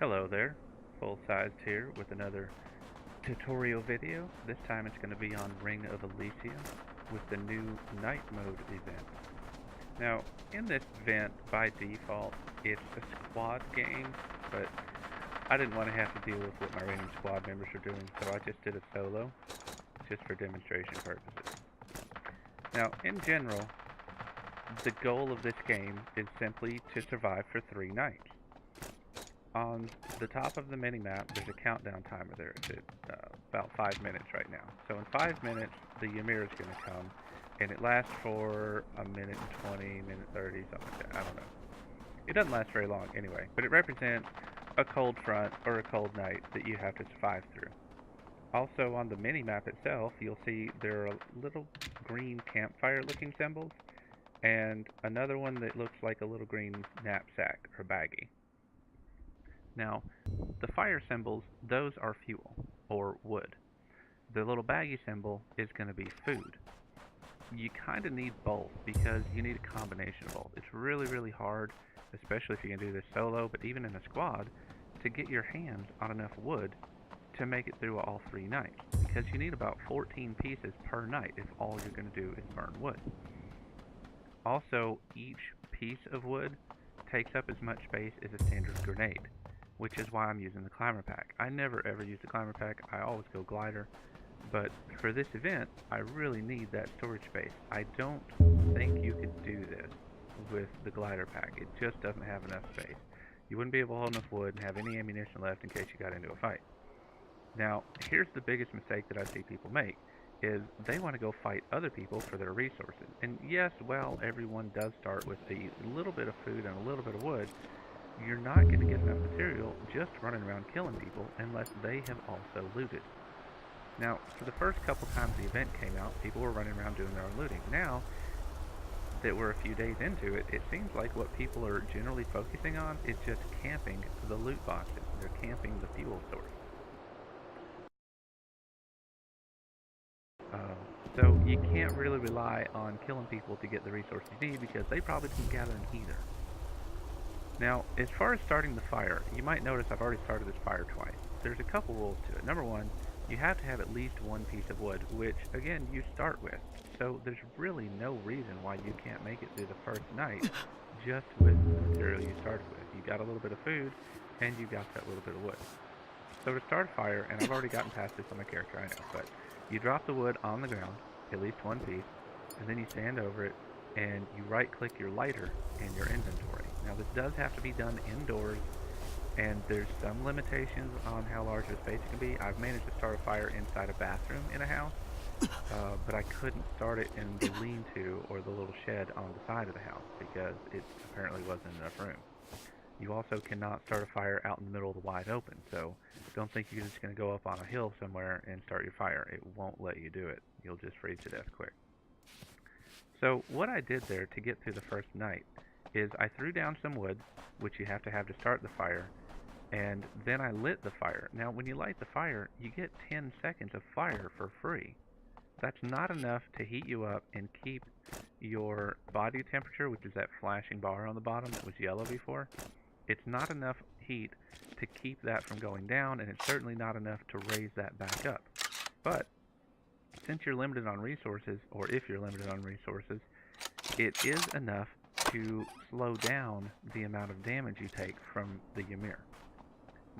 Hello there, FullSized here with another tutorial video. This time it's going to be on Ring of Elysium with the new night mode event. Now, in this event, by default, it's a squad game, but I didn't want to have to deal with what my random squad members are doing, so I just did a solo, just for demonstration purposes. Now, in general, the goal of this game is simply to survive for 3 nights. On the top of the mini-map, there's a countdown timer there. It's at about 5 minutes right now. So in 5 minutes, the Ymir is going to come, and it lasts for a minute and 20, minute 30, something like that. I don't know. It doesn't last very long anyway, but it represents a cold front or a cold night that you have to survive through. Also on the mini-map itself, you'll see there are little green campfire-looking symbols, and another one that looks like a little green knapsack or baggie. Now, the fire symbols, those are fuel, or wood. The little baggy symbol is going to be food. You kind of need both, because you need a combination of both. It's really, really hard, especially if you can do this solo, but even in a squad, to get your hands on enough wood to make it through all 3 nights, because you need about 14 pieces per night if all you're going to do is burn wood. Also, each piece of wood takes up as much space as a standard grenade, which is why I'm using the climber pack. I never ever use the climber pack, I always go glider, but for this event, I really need that storage space. I don't think you could do this with the glider pack. It just doesn't have enough space. You wouldn't be able to hold enough wood and have any ammunition left in case you got into a fight. Now, here's the biggest mistake that I see people make, is they want to go fight other people for their resources. And yes, well, everyone does start with a little bit of food and a little bit of wood. You're not going to get enough material just running around killing people unless they have also looted. Now, for the first couple times the event came out, people were running around doing their own looting. Now that we're a few days into it, it seems like what people are generally focusing on is just camping the loot boxes. They're camping the fuel source. So you can't really rely on killing people to get the resources you need, because they probably didn't gather them either. Now, as far as starting the fire, you might notice I've already started this fire twice. There's a couple rules to it. Number one, you have to have at least 1 piece of wood, which, again, you start with. So there's really no reason why you can't make it through the first night just with the material you started with. You got a little bit of food, and you got that little bit of wood. So to start a fire, and I've already gotten past this on my character, I know, but you drop the wood on the ground, at least 1 piece, and then you stand over it, and you right-click your lighter in your inventory. Now, this does have to be done indoors, and there's some limitations on how large the space can be. I've managed to start a fire inside a bathroom in a house, but I couldn't start it in the lean-to or the little shed on the side of the house because it apparently wasn't enough room. You also cannot start a fire out in the middle of the wide open, so don't think you're just going to go up on a hill somewhere and start your fire. It won't let you do it. You'll just freeze to death quick. So what I did there to get through the first night is I threw down some wood, which you have to start the fire, and then I lit the fire. Now, when you light the fire, you get 10 seconds of fire for free. That's not enough to heat you up and keep your body temperature, which is that flashing bar on the bottom that was yellow before. It's not enough heat to keep that from going down, and it's certainly not enough to raise that back up. But since you're limited on resources, or if you're limited on resources, it is enough to slow down the amount of damage you take from the Ymir.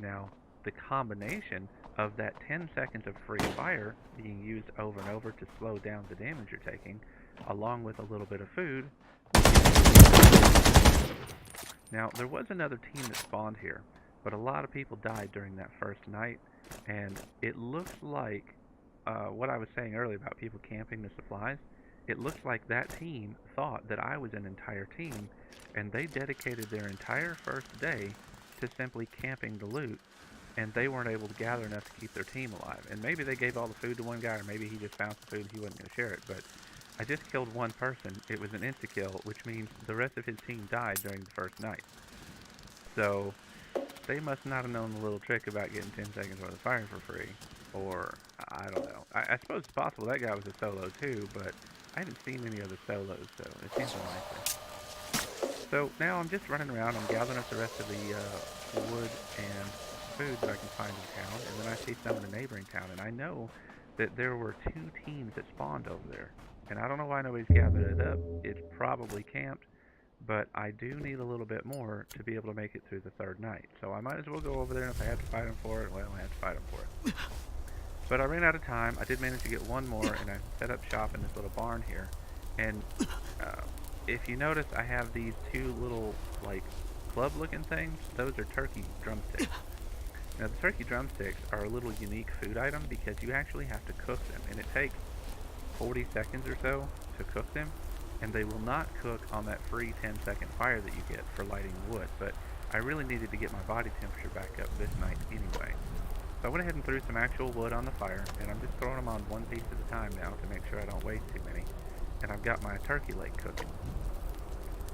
Now, the combination of that 10 seconds of free fire being used over and over to slow down the damage you're taking, along with a little bit of food. Now, there was another team that spawned here, but a lot of people died during that first night, and it looks like what I was saying earlier about people camping the supplies, it looks like that team thought that I was an entire team, and they dedicated their entire first day to simply camping the loot, and they weren't able to gather enough to keep their team alive. And maybe they gave all the food to one guy, or maybe he just found some food and he wasn't going to share it, but I just killed one person. It was an insta-kill, which means the rest of his team died during the first night. So they must not have known the little trick about getting 10 seconds worth of fire for free, or I don't know. I suppose it's possible that guy was a solo too, but I haven't seen any other solos, so it seems unlikely. So now I'm just running around. I'm gathering up the rest of the wood and food that I can find in town, and then I see some in a neighboring town, and I know that there were two teams that spawned over there. And I don't know why nobody's gathered it up. It's probably camped, but I do need a little bit more to be able to make it through the third night. So I might as well go over there, and if I have to fight them for it, well, I have to fight them for it. But I ran out of time. I did manage to get one more, and I set up shop in this little barn here. And if you notice, I have these two little, like, club-looking things. Those are turkey drumsticks. Now, the turkey drumsticks are a little unique food item because you actually have to cook them, and it takes 40 seconds or so to cook them, and they will not cook on that free 10-second fire that you get for lighting wood. But I really needed to get my body temperature back up this night anyway. So I went ahead and threw some actual wood on the fire, and I'm just throwing them on one piece at a time now to make sure I don't waste too many. And I've got my turkey leg cooking.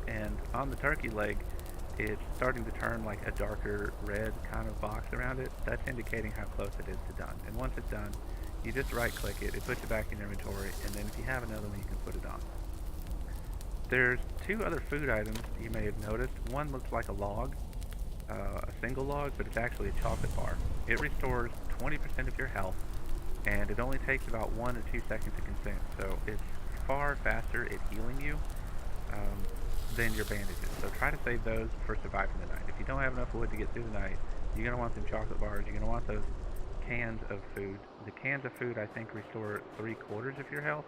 And on the turkey leg, it's starting to turn like a darker red kind of box around it. That's indicating how close it is to done. And once it's done, you just right click it, it puts it back in your inventory, and then if you have another one, you can put it on. There's two other food items you may have noticed. One looks like a log, a single log, but it's actually a chocolate bar. It restores 20% of your health, and it only takes about 1 or 2 seconds to consume. So it's far faster at healing you than your bandages. So try to save those for surviving the night. If you don't have enough wood to get through the night, you're going to want some chocolate bars. You're going to want those cans of food. The cans of food, I think, restore 3/4 of your health.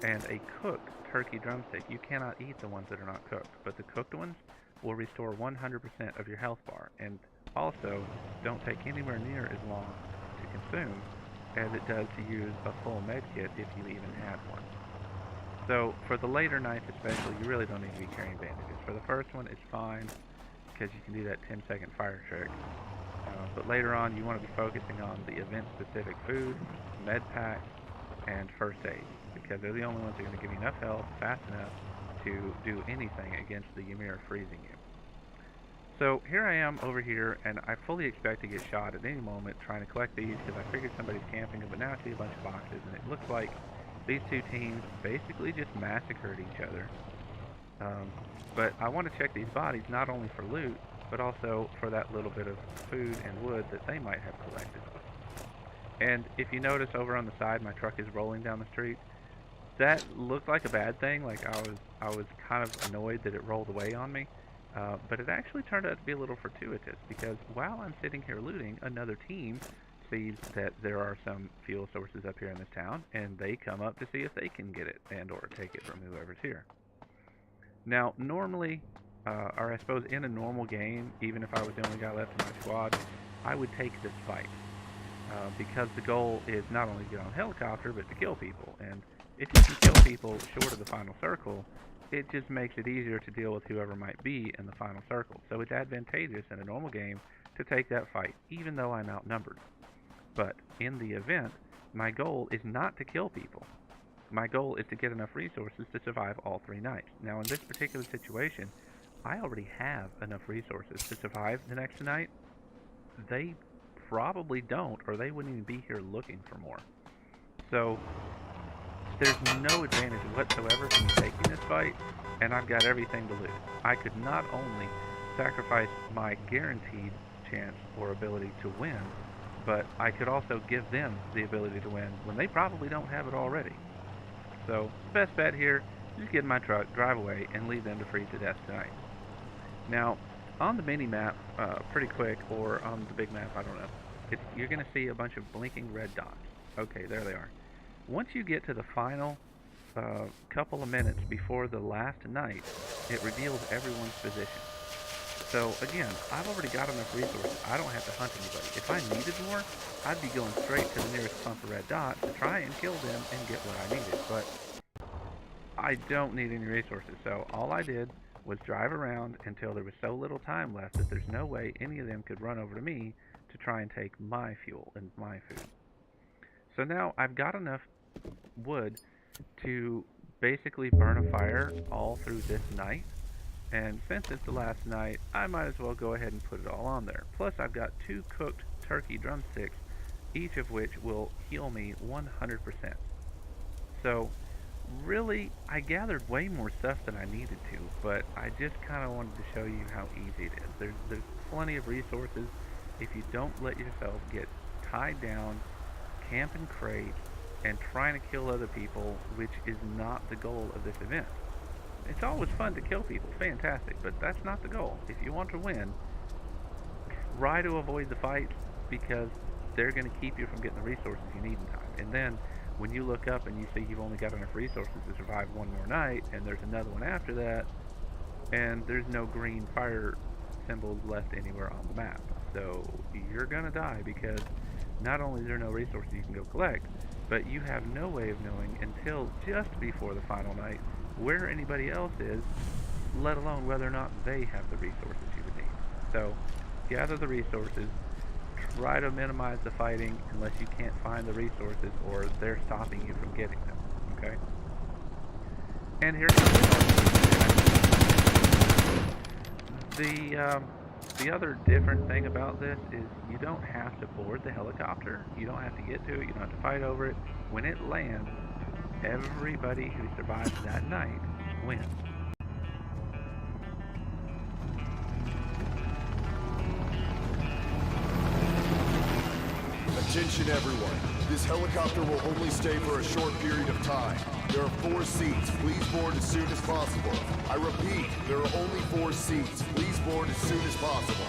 And a cooked turkey drumstick, you cannot eat the ones that are not cooked, but the cooked ones will restore 100% of your health bar. And also, don't take anywhere near as long to consume as it does to use a full med kit if you even had one. So for the later nights especially, you really don't need to be carrying bandages. For the first one, it's fine because you can do that 10-second fire trick. But later on, you want to be focusing on the event-specific food, med packs, and first aid, because they're the only ones that are going to give you enough health fast enough to do anything against the Ymir freezing you. So here I am over here, and I fully expect to get shot at any moment trying to collect these because I figured somebody's camping them, but now I see a bunch of boxes, and it looks like these two teams basically just massacred each other. But I want to check these bodies not only for loot, but also for that little bit of food and wood that they might have collected. And if you notice over on the side, my truck is rolling down the street. That looked like a bad thing, like I was kind of annoyed that it rolled away on me. But it actually turned out to be a little fortuitous, because while I'm sitting here looting, another team sees that there are some fuel sources up here in this town, and they come up to see if they can get it and or take it from whoever's here. Now, normally, or I suppose in a normal game, even if I was the only guy left in my squad, I would take this fight. Because the goal is not only to get on a helicopter, but to kill people. And if you can kill people short of the final circle, it just makes it easier to deal with whoever might be in the final circle. So it's advantageous in a normal game to take that fight, even though I'm outnumbered. But in the event, my goal is not to kill people. My goal is to get enough resources to survive all 3 nights. Now in this particular situation, I already have enough resources to survive the next night. They probably don't, or they wouldn't even be here looking for more. So there's no advantage whatsoever from taking this fight, and I've got everything to lose. I could not only sacrifice my guaranteed chance or ability to win, but I could also give them the ability to win when they probably don't have it already. So the best bet here, just get in my truck, drive away, and leave them to freeze to death tonight. Now, on the mini-map, pretty quick, or on the big map, I don't know, you're going to see a bunch of blinking red dots. Okay, there they are. Once you get to the final couple of minutes before the last night, it reveals everyone's position. So again, I've already got enough resources. I don't have to hunt anybody. If I needed more, I'd be going straight to the nearest clump of red dots to try and kill them and get what I needed. But I don't need any resources, so all I did was drive around until there was so little time left that there's no way any of them could run over to me to try and take my fuel and my food. So now I've got enough wood to basically burn a fire all through this night. And since it's the last night, I might as well go ahead and put it all on there. Plus I've got 2 cooked turkey drumsticks, each of which will heal me 100%. So really, I gathered way more stuff than I needed to, but I just kind of wanted to show you how easy it is. There's plenty of resources if you don't let yourself get tied down, camping crates, and trying to kill other people, which is not the goal of this event. It's always fun to kill people, fantastic, but that's not the goal. If you want to win, try to avoid the fights because they're going to keep you from getting the resources you need in time. And then when you look up and you see you've only got enough resources to survive one more night, and there's another one after that, and there's no green fire symbols left anywhere on the map. So you're going to die because not only is there no resources you can go collect, but you have no way of knowing until just before the final night where anybody else is, let alone whether or not they have the resources you would need. So gather the resources, try to minimize the fighting unless you can't find the resources or they're stopping you from getting them, okay? And here the other different thing about this is you don't have to board the helicopter. You don't have to get to it. You don't have to fight over it. When it lands, everybody who survives that night wins. Attention everyone. This helicopter will only stay for a short period of time. There are 4 seats. Please board as soon as possible. I repeat, there are only 4 seats. Please board as soon as possible.